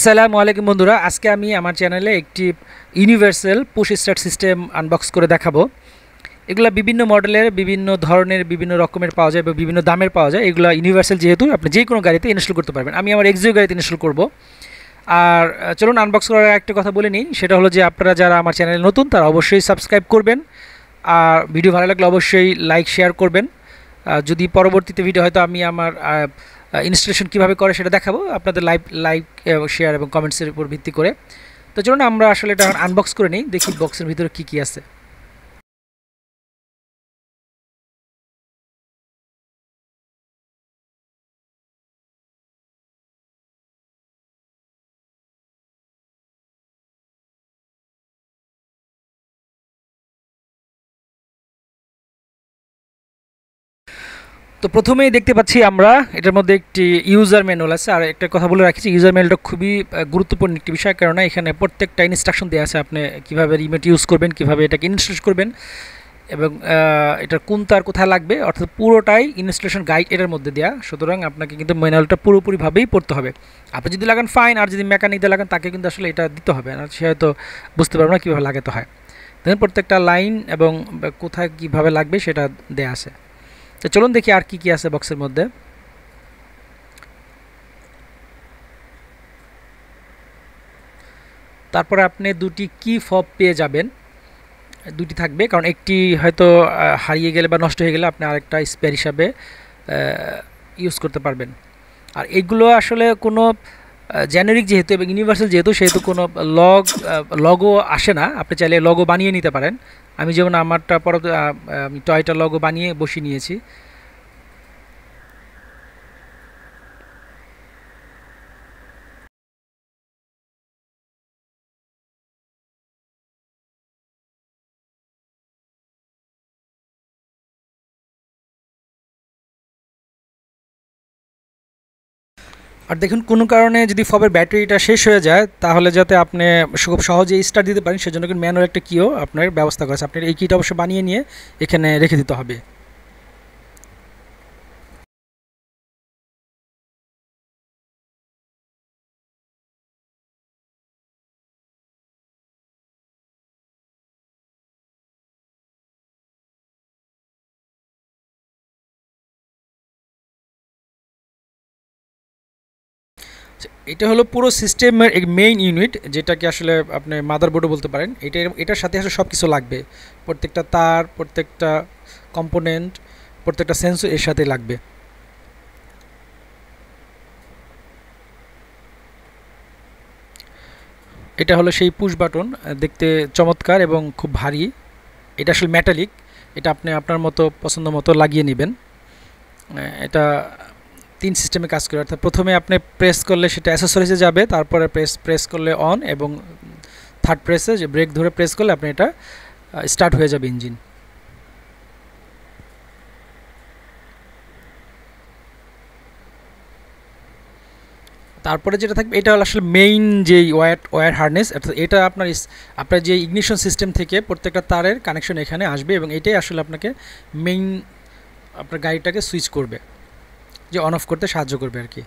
আসসালামু আলাইকুম বন্ধুরা, আজকে আমি আমার চ্যানেলে একটি universal push start system unbox করে দেখাবো। এগুলা বিভিন্ন মডেলের, বিভিন্ন ধরনের, বিভিন্ন রকমের পাওয়া যায় বা বিভিন্ন দামের পাওয়া যায়। এগুলো ইউনিভার্সাল যেহেতু আপনি যে কোনো গাড়িতে ইনস্টল করতে পারবেন। আমি আমার এক্সিও গাড়িতে ইনস্টল করব। আর চলুন আনবক্স করার একটা কথা বলে নিই, সেটা হলো যে আপনারা যারা আমার চ্যানেলে নতুন তারা অবশ্যই সাবস্ক্রাইব করবেন। আর ভিডিও ভালো লাগলে অবশ্যই লাইক শেয়ার করবেন। যদি পরবর্তীতে ভিডিও হয়তো আমি আমার ইনস্টলেশন কীভাবে করে সেটা দেখাবো আপনাদের লাইক শেয়ার এবং কমেন্টসের উপর ভিত্তি করে। তো চলুন আমরা আসলে এটা আনবক্স করে নিই, দেখি বক্সের ভিতরে কী কী আছে। তো প্রথমেই দেখতে পাচ্ছি আমরা এটার মধ্যে একটি ইউজার ম্যানুয়াল আছে। আর একটা কথা বলে রাখছি, ইউজার ম্যানুয়ালটা খুবই গুরুত্বপূর্ণ একটি বিষয়, কেননা এখানে প্রত্যেকটা ইনস্ট্রাকশন দেওয়া আছে আপনি কীভাবে রিমোট ইউজ করবেন, কীভাবে এটাকে ইনস্টল করবেন এবং এটার কোন তার কোথায় লাগবে, অর্থাৎ পুরোটাই ইনস্টলেশন গাইড এটার মধ্যে দেওয়া। সুতরাং আপনাকে কিন্তু ম্যানুয়ালটা পুরোপুরিভাবেই পড়তে হবে। আপনি যদি লাগান ফাইন, আর যদি মেকানিক দিয়ে লাগান তাকে কিন্তু আসলে এটা দিতে হবে, আর সে হয়তো বুঝতে পারবে না কীভাবে লাগাতে হয়। দেখুন প্রত্যেকটা লাইন এবং কোথায় কীভাবে লাগবে সেটা দেওয়া আছে। তো চলুন দেখি আর কি কি আছে বক্সের মধ্যে। তারপরে আপনি দুটি কি ফব পেয়ে যাবেন, দুটি থাকবে, কারণ একটি হয়তো হারিয়ে গেলে বা নষ্ট হয়ে গেলে আপনি আরেকটা স্পেয়ার হিসাবে ইউজ করতে পারবেন। আর এগুলো আসলে কোনো জেনারিক যেহেতু এবং ইউনিভার্সাল যেহেতু, সেহেতু কোনো লগো আসে না। আপনি চাইলে লগো বানিয়ে নিতে পারেন। আমি যেমন আমারটা আমি টয়টা লগো বানিয়ে বসিয়ে নিয়েছি। আর দেখুন কোনো কারণে যদি ফবের ব্যাটারিটা শেষ হয়ে যায়, তাহলে যাতে আপনি খুব সহজেই স্টার্ট দিতে পারেন সেজন্য কিন্তু ম্যানুয়াল একটা কিও আপনার ব্যবস্থা করেছে। আপনার এই কিটা অবশ্যই বানিয়ে নিয়ে এখানে রেখে দিতে হবে। এটা হলো পুরো সিস্টেমের এক মেইন ইউনিট, যেটাকে আসলে আপনি মাদারবোর্ডও বলতে পারেন। এটার সাথে আসলে সব কিছু লাগবে, প্রত্যেকটা তার, প্রত্যেকটা কম্পোনেন্ট, প্রত্যেকটা সেন্সর এর সাথে লাগবে। এটা হলো সেই পুশ বাটন, দেখতে চমৎকার এবং খুব ভারী। এটা আসলে মেটালিক, এটা আপনি আপনার মতো পছন্দ মতো লাগিয়ে নেবেন। এটা তিন সিস্টেমে কাজ করে, অর্থাৎ প্রথমে আপনি প্রেস করলে সেটা অ্যাসেসরিজে যাবে, তারপরে প্রেস করলে অন, এবং থার্ড প্রেসে যে ব্রেক ধরে প্রেস করলে আপনি এটা স্টার্ট হয়ে যাবে ইঞ্জিন। তারপরে যেটা থাকবে এটা হলো আসলে মেইন যেই ওয়্যার হার্নেস, অর্থাৎ এটা আপনার যে ইগনিশন সিস্টেম থেকে প্রত্যেকটা তারের কানেকশন এখানে আসবে, এবং এটাই আসলে আপনাকে মেইন আপনার গাড়িটাকে সুইচ করবে, যে অন অফ করতে সাহায্য করবে আর কি।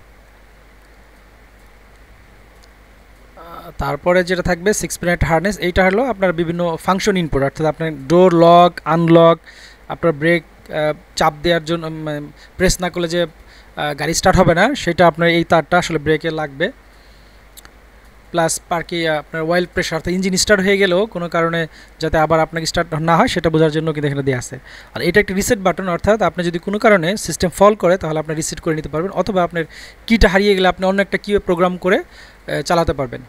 তারপরে যেটা থাকবে 6 পিনের হার্নেস, এইটা হলো আপনার বিভিন্ন ফাংশন ইনপুট, অর্থাৎ আপনার ডোর লক, আনলক, আপনার ব্রেক চাপ দেওয়ার জন্য প্রেস না করলে যে গাড়ি স্টার্ট হবে না, সেটা আপনার এই তারটা আসলে ব্রেকে লাগবে। প্লাস পার্কে আপনার অয়েল প্রেশার, অর্থাৎ ইঞ্জিন স্টার্ট হয়ে গেলেও কোনো কারণে যাতে আবার আপনাকে স্টার্ট না হয় সেটা বোঝার জন্য কিন্তু এখানে দেওয়া আছে। আর এটা একটা রিসেট বাটন, অর্থাৎ আপনি যদি কোনো কারণে সিস্টেম ফল করে তাহলে আপনি রিসেট করে নিতে পারবেন, অথবা আপনার কিটা হারিয়ে গেলে আপনি অন্য একটা কিও প্রোগ্রাম করে চালাতে পারবেন।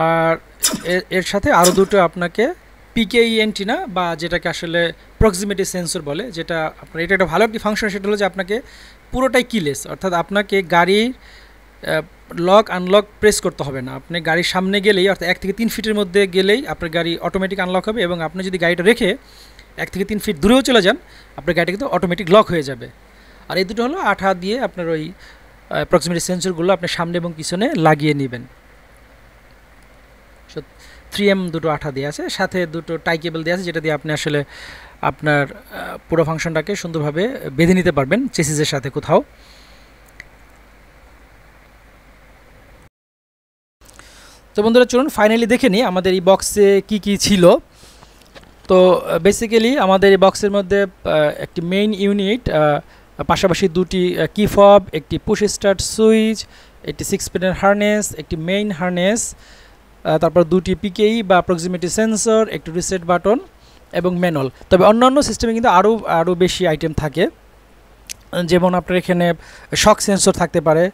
আর এর সাথে আরও দুটো আপনাকে পিকেই অ্যান্টিনা, বা যেটাকে আসলে প্রক্সিমিটি সেন্সর বলে, যেটা আপনার এটা একটা ভালো একটি ফাংশন। সেটা হলো যে আপনাকে পুরোটাই কিলেস, অর্থাৎ আপনাকে গাড়ির লক আনলক প্রেস করতে হবে না। আপনি গাড়ির সামনে গেলেই, অর্থাৎ 1 থেকে 3 ফিটের মধ্যে গেলেই আপনার গাড়ি অটোমেটিক আনলক হবে, এবং আপনি যদি গাড়িটা রেখে 1 থেকে 3 ফিট দূরেও চলে যান আপনার গাড়িটা কিন্তু অটোমেটিক লক হয়ে যাবে। আর এই দুটো হলো আঠা দিয়ে আপনার ওই প্রক্সিমিটি সেন্সরগুলো আপনি সামনে এবং পিছনে লাগিয়ে নেবেন। 3M দুটো আঠা দেওয়া আছে, সাথে দুটো টাই কেবল দেওয়া আছে, যেটা দিয়ে আপনি আসলে আপনার পুরো ফাংশনটাকে সুন্দরভাবে বেঁধে নিতে পারবেন চেসিসের সাথে কোথাও। তো বন্ধুরা চলুন ফাইনালি দেখে নিই আমাদের এই বক্সে কি ছিল। তো বেসিক্যালি আমাদের এই বক্সের মধ্যে একটি মেইন ইউনিট, পাশাপাশি দুটি কি ফব, একটি পুশ স্টার্ট সুইচ, একটি 6 পিনের হারনেস, একটি মেইন হারনেস, তারপর দুটি পিকেই বা প্রক্সিমিটি সেন্সর, একটি রিসেট বাটন এবং ম্যানুয়াল। তবে অন্যান্য সিস্টেমে কিন্তু আরও বেশি আইটেম থাকে, যেমন আপনার এখানে শক সেন্সর থাকতে পারে,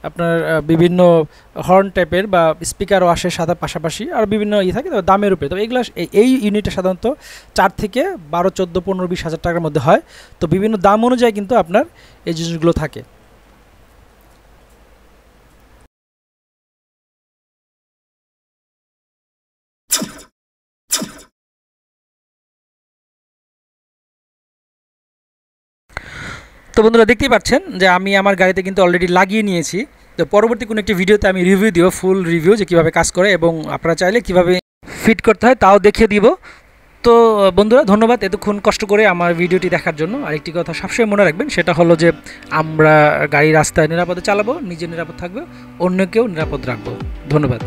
আপনার বিভিন্ন হর্ন টাইপের বা স্পিকারও আসে সাথে, পাশাপাশি আর বিভিন্ন থাকে, তবে দামের উপরে। তবে এগুলো এই ইউনিটটা সাধারণত 4 থেকে 12, 14, 15, 20 হাজার টাকার মধ্যে হয়। তো বিভিন্ন দাম অনুযায়ী কিন্তু আপনার এই জিনিসগুলো থাকে। তো বন্ধুরা দেখতেই পাচ্ছেন যে আমি আমার গাড়িতে কিন্তু অলরেডি লাগিয়ে নিয়েছি। তো পরবর্তী কোনো একটি ভিডিওতে আমি রিভিউ দিব, ফুল রিভিউ, যে কীভাবে কাজ করে এবং আপনারা চাইলে কীভাবে ফিট করতে হয় তাও দেখিয়ে দিব। তো বন্ধুরা ধন্যবাদ এতক্ষণ কষ্ট করে আমার ভিডিওটি দেখার জন্য। আরেকটি কথা সবসময় মনে রাখবেন, সেটা হলো যে আমরা গাড়ি রাস্তায় নিরাপদে চালাবো, নিজে নিরাপদ থাকবে, অন্যকেও নিরাপদ রাখবো। ধন্যবাদ।